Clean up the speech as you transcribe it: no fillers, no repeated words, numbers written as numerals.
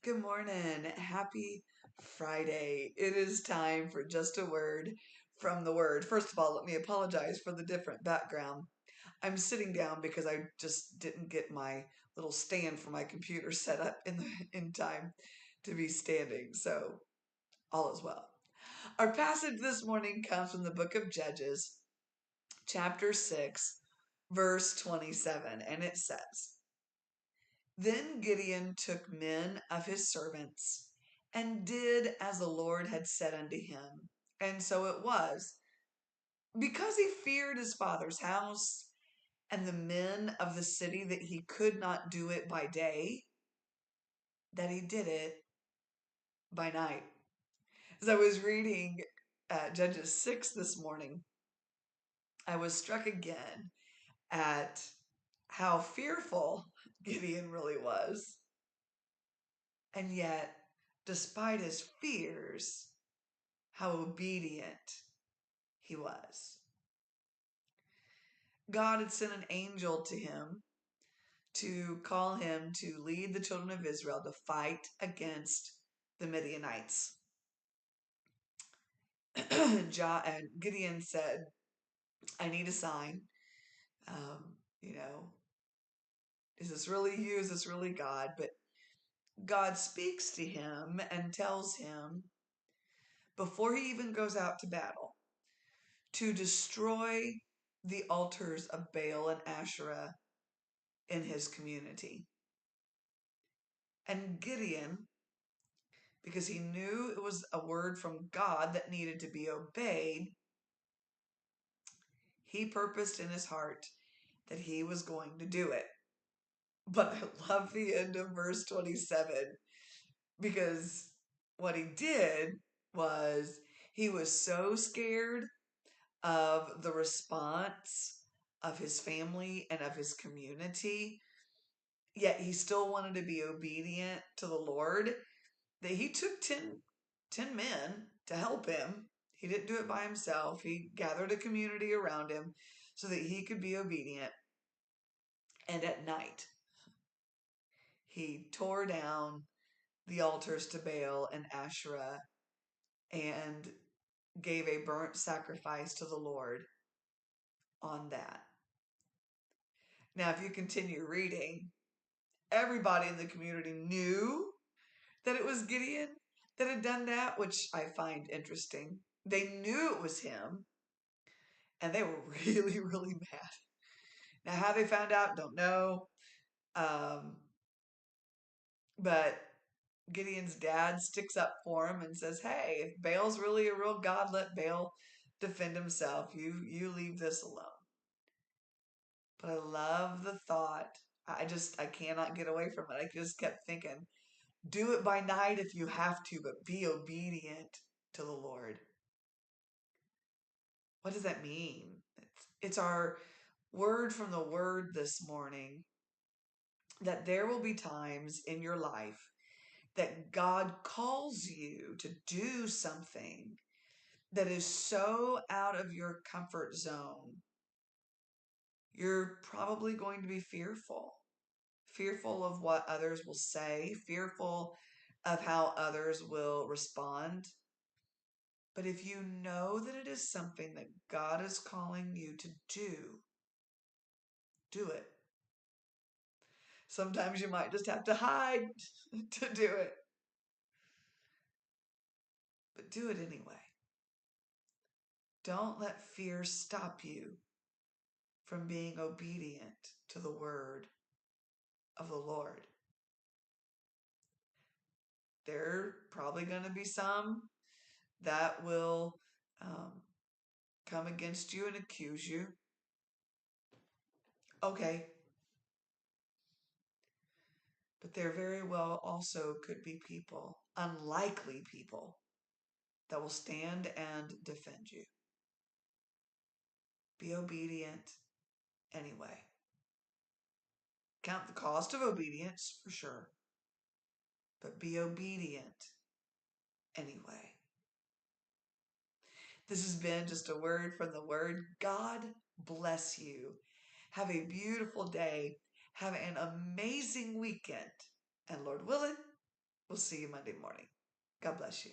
Good morning. Happy Friday. It is time for just a word from the Word. First of all, let me apologize for the different background. I'm sitting down because I just didn't get my little stand for my computer set up in time to be standing. So all is well. Our passage this morning comes from the book of Judges, chapter 6, verse 27, and it says, Then Gideon took men of his servants and did as the Lord had said unto him. And so it was, because he feared his father's house and the men of the city, that he could not do it by day, that he did it by night. As I was reading Judges 6 this morning, I was struck again at how fearful Gideon really was. And yet, despite his fears, how obedient he was. God had sent an angel to him to call him to lead the children of Israel to fight against the Midianites. And Gideon said, I need a sign. Um, you know, is this really you? Is this really God? But God speaks to him and tells him, before he even goes out to battle, to destroy the altars of Baal and Asherah in his community. And Gideon, because he knew it was a word from God that needed to be obeyed, he purposed in his heart that he was going to do it. But I love the end of verse 27, because what he did was he was so scared of the response of his family and of his community, yet he still wanted to be obedient to the Lord, that he took 10 men to help him. He didn't do it by himself. He gathered a community around him so that he could be obedient. And at night, he tore down the altars to Baal and Asherah and gave a burnt sacrifice to the Lord on that. Now, if you continue reading, everybody in the community knew that it was Gideon that had done that, which I find interesting. They knew it was him, and they were really, really mad. Now, how they found out, don't know. Um, but Gideon's dad sticks up for him and says, "Hey, if Baal's really a real god, let Baal defend himself. You leave this alone." But I love the thought. I cannot get away from it. I just kept thinking, do it by night if you have to, but be obedient to the Lord. What does that mean? It's our word from the Word this morning, that there will be times in your life that God calls you to do something that is so out of your comfort zone. You're probably going to be fearful of what others will say, fearful of how others will respond. But if you know that it is something that God is calling you to do it. Sometimes you might just have to hide to do it, but do it anyway. Don't let fear stop you from being obedient to the word of the Lord. There are probably going to be some that will come against you and accuse you. Okay. But there very well also could be people, unlikely people, that will stand and defend you. Be obedient anyway. Count the cost of obedience for sure, but be obedient anyway. This has been just a word from the Word. God bless you. Have a beautiful day. Have an amazing weekend. And Lord willing, We'll see you Monday morning. God bless you.